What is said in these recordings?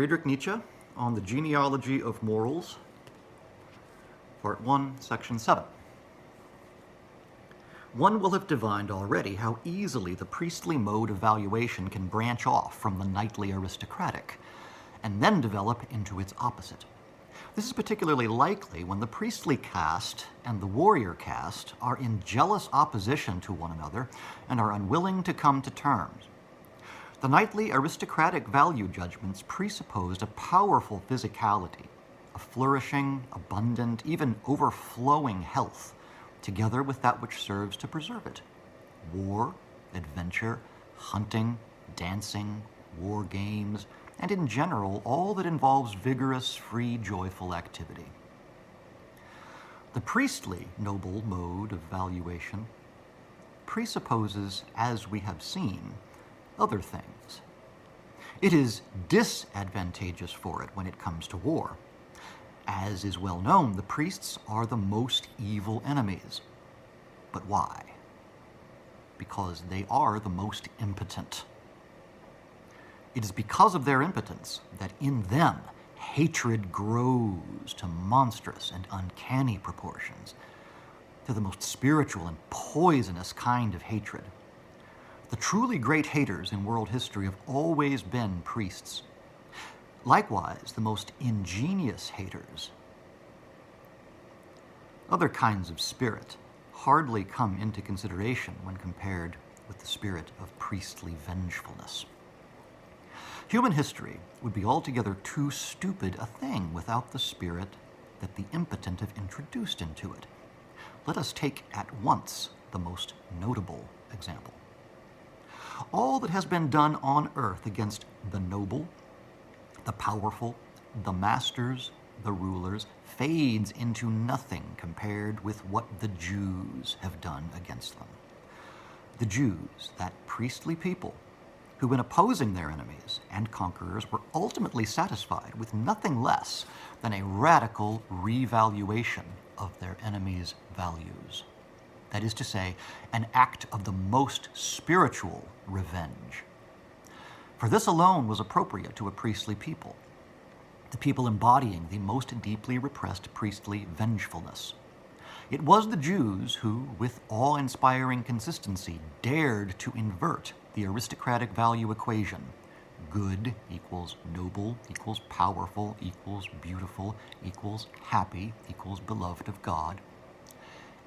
Friedrich Nietzsche on the Genealogy of Morals, Part 1, Section 7. One will have divined already how easily the priestly mode of valuation can branch off from the knightly aristocratic, and then develop into its opposite. This is particularly likely when the priestly caste and the warrior caste are in jealous opposition to one another and are unwilling to come to terms. The knightly aristocratic value judgments presupposed a powerful physicality, a flourishing, abundant, even overflowing health, together with that which serves to preserve it: war, adventure, hunting, dancing, war games, and in general, all that involves vigorous, free, joyful activity. The priestly noble mode of valuation presupposes, as we have seen, other things. It is disadvantageous for it when it comes to war. As is well known, the priests are the most evil enemies. But why? Because they are the most impotent. It is because of their impotence that in them hatred grows to monstrous and uncanny proportions, to the most spiritual and poisonous kind of hatred. The truly great haters in world history have always been priests. Likewise, the most ingenious haters. Other kinds of spirit hardly come into consideration when compared with the spirit of priestly vengefulness. Human history would be altogether too stupid a thing without the spirit that the impotent have introduced into it. Let us take at once the most notable example. All that has been done on earth against the noble, the powerful, the masters, the rulers, fades into nothing compared with what the Jews have done against them. The Jews, that priestly people, who in opposing their enemies and conquerors were ultimately satisfied with nothing less than a radical revaluation of their enemies' values. That is to say, an act of the most spiritual revenge. For this alone was appropriate to a priestly people, the people embodying the most deeply repressed priestly vengefulness. It was the Jews who, with awe-inspiring consistency, dared to invert the aristocratic value equation. Good equals noble, equals powerful, equals beautiful, equals happy, equals beloved of God.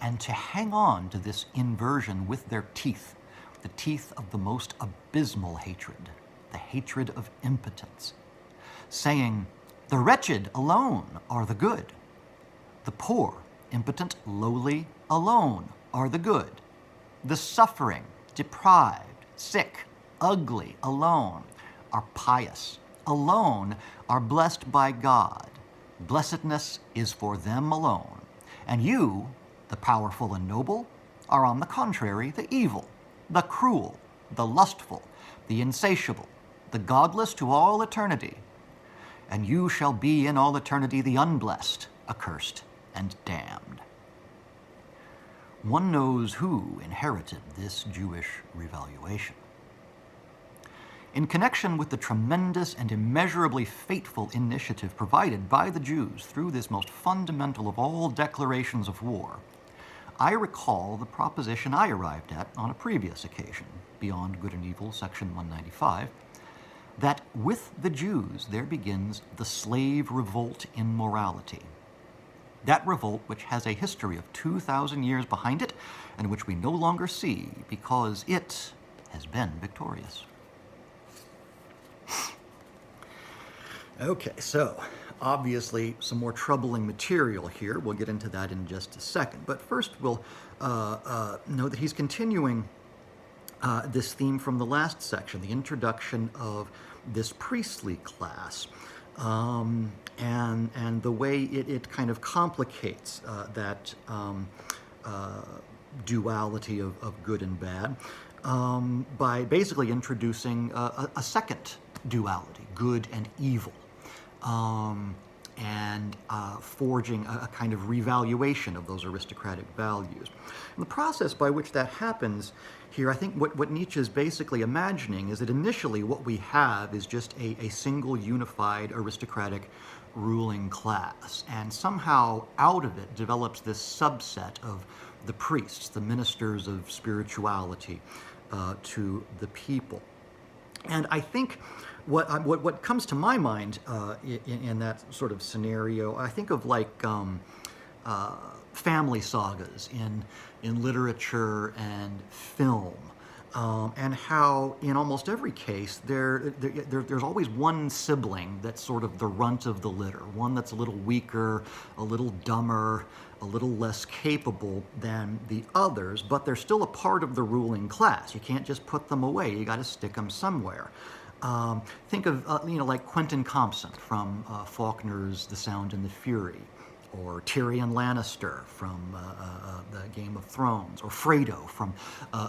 And to hang on to this inversion with their teeth, the teeth of the most abysmal hatred, the hatred of impotence, saying, the wretched alone are the good. The poor, impotent, lowly alone are the good. The suffering, deprived, sick, ugly alone are pious, alone are blessed by God. Blessedness is for them alone. And you, the powerful and noble, are on the contrary the evil, the cruel, the lustful, the insatiable, the godless to all eternity. And you shall be in all eternity the unblessed, accursed, and damned. One knows who inherited this Jewish revaluation. In connection with the tremendous and immeasurably fateful initiative provided by the Jews through this most fundamental of all declarations of war, I recall the proposition I arrived at on a previous occasion, Beyond Good and Evil, section 195, that with the Jews there begins the slave revolt in morality. That revolt which has a history of 2,000 years behind it and which we no longer see because it has been victorious. Okay, so obviously some more troubling material here. We'll get into that in just a second. But first we'll know that he's continuing this theme from the last section, the introduction of this priestly class, and the way it kind of complicates that duality of good and bad by basically introducing a second duality, good and evil. and forging a kind of revaluation of those aristocratic values. And the process by which that happens here, I think what Nietzsche is basically imagining is that initially what we have is just a single unified aristocratic ruling class, and somehow out of it develops this subset of the priests, the ministers of spirituality to the people. And I think what comes to my mind in that sort of scenario, I think of like family sagas in literature and film, and how in almost every case there's always one sibling that's sort of the runt of the litter, one that's a little weaker, a little dumber, a little less capable than the others, but they're still a part of the ruling class. You can't just put them away. You got to stick them somewhere. Think of like Quentin Compson from Faulkner's The Sound and the Fury, or Tyrion Lannister from the Game of Thrones, or Fredo from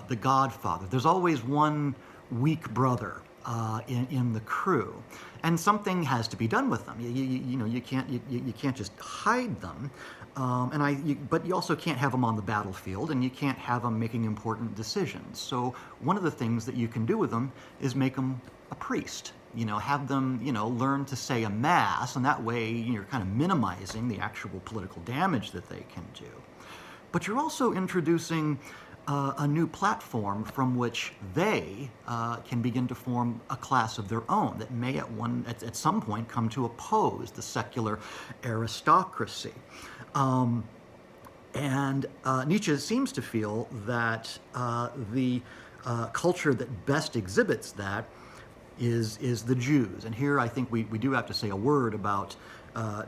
The Godfather. There's always one weak brother in the crew, and something has to be done with them. You can't just hide them, but you also can't have them on the battlefield, and you can't have them making important decisions. So one of the things that you can do with them is make them a priest. Have them, learn to say a mass, and that way you're kind of minimizing the actual political damage that they can do. But you're also introducing a new platform from which they can begin to form a class of their own that may at some point come to oppose the secular aristocracy. And Nietzsche seems to feel that the culture that best exhibits that is the Jews. And here I think we do have to say a word about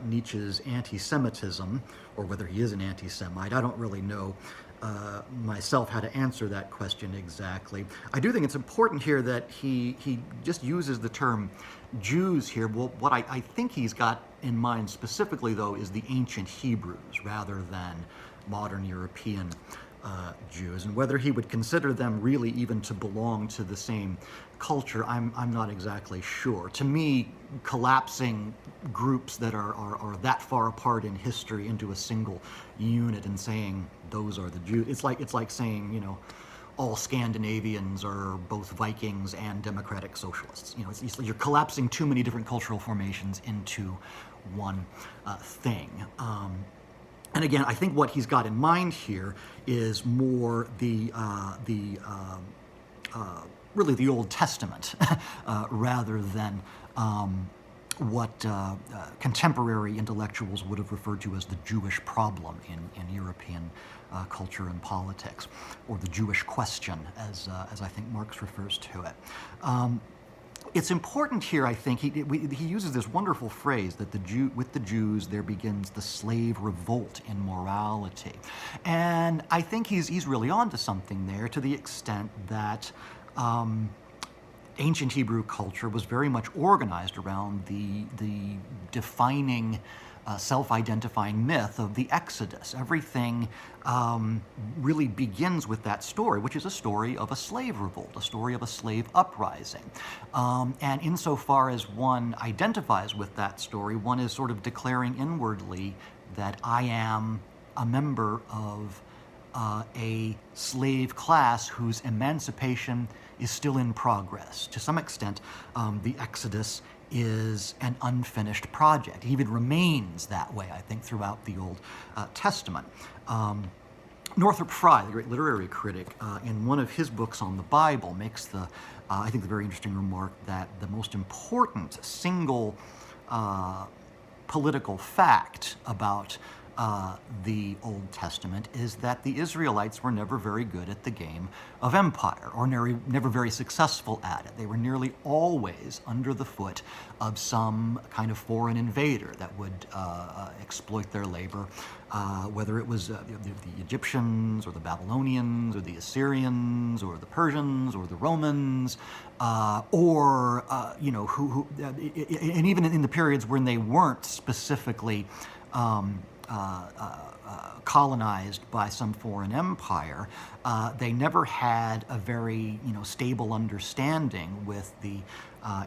Nietzsche's anti-Semitism, or whether he is an anti-Semite. I don't really know myself how to answer that question exactly. I do think it's important here that he just uses the term Jews here. Well, what I think he's got in mind specifically, though, is the ancient Hebrews rather than modern European Jews, and whether he would consider them really even to belong to the same culture, I'm not exactly sure. To me, collapsing groups that are that far apart in history into a single unit and saying those are the Jews, it's like saying, all Scandinavians are both Vikings and democratic socialists. You're collapsing too many different cultural formations into one thing. And again, I think what he's got in mind here is more really the Old Testament, rather than what contemporary intellectuals would have referred to as the Jewish problem in European culture and politics, or the Jewish question, as I think Marx refers to it. It's important here, I think, he uses this wonderful phrase that with the Jews there begins the slave revolt in morality. And I think he's really onto something there, to the extent that ancient Hebrew culture was very much organized around the defining self-identifying myth of the Exodus. Everything really begins with that story, which is a story of a slave revolt, a story of a slave uprising. And insofar as one identifies with that story, one is sort of declaring inwardly that I am a member of a slave class whose emancipation is still in progress. To some extent, the Exodus is an unfinished project. It even remains that way, I think, throughout the Old Testament. Northrop Frye, the great literary critic, in one of his books on the Bible, makes I think, the very interesting remark that the most important single political fact about the Old Testament is that the Israelites were never very good at the game of empire, or never very successful at it. They were nearly always under the foot of some kind of foreign invader that would exploit their labor, whether it was the Egyptians, or the Babylonians, or the Assyrians, or the Persians, or the Romans, and even in the periods when they weren't specifically colonized by some foreign empire, they never had a very stable understanding with the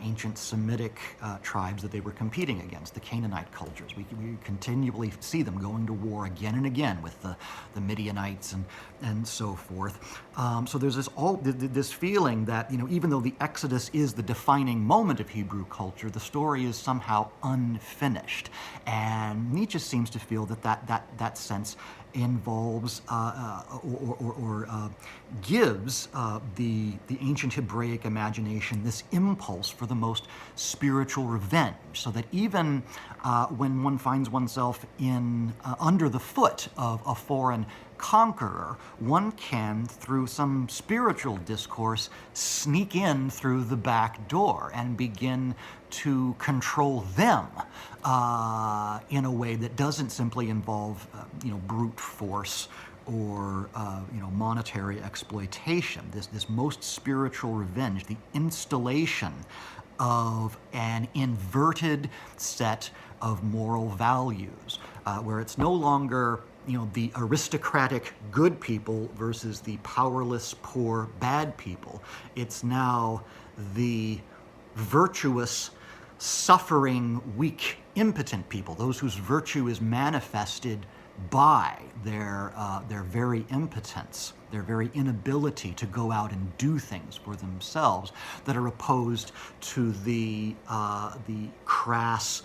ancient Semitic tribes that they were competing against, the Canaanite cultures. We continually see them going to war again and again with the Midianites and so forth. So there's this feeling that even though the Exodus is the defining moment of Hebrew culture, the story is somehow unfinished. And Nietzsche seems to feel that sense involves or gives the ancient Hebraic imagination this impulse for the most spiritual revenge, so that even when one finds oneself under the foot of a foreign conqueror, one can, through some spiritual discourse, sneak in through the back door and begin to control them in a way that doesn't simply involve brute force or monetary exploitation. This most spiritual revenge, the installation of an inverted set of moral values, where it's no longer the aristocratic good people versus the powerless poor bad people. It's now the virtuous, suffering, weak, impotent people, those whose virtue is manifested by their very impotence, their very inability to go out and do things for themselves, that are opposed to the crass,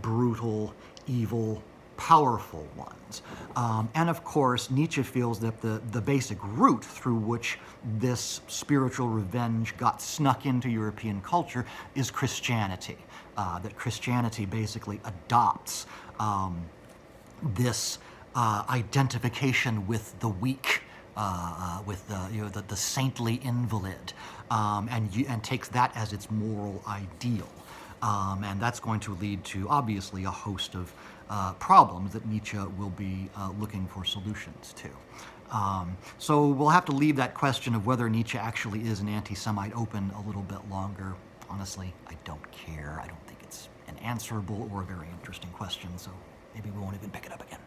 brutal, evil, powerful ones. And of course, Nietzsche feels that the basic route through which this spiritual revenge got snuck into European culture is Christianity. That Christianity basically adopts this identification with the weak, with the saintly invalid, and takes that as its moral ideal. And that's going to lead to, obviously, a host of problems that Nietzsche will be looking for solutions to. So we'll have to leave that question of whether Nietzsche actually is an anti-Semite open a little bit longer. Honestly, I don't care. I don't think it's an answerable or a very interesting question, so maybe we won't even pick it up again.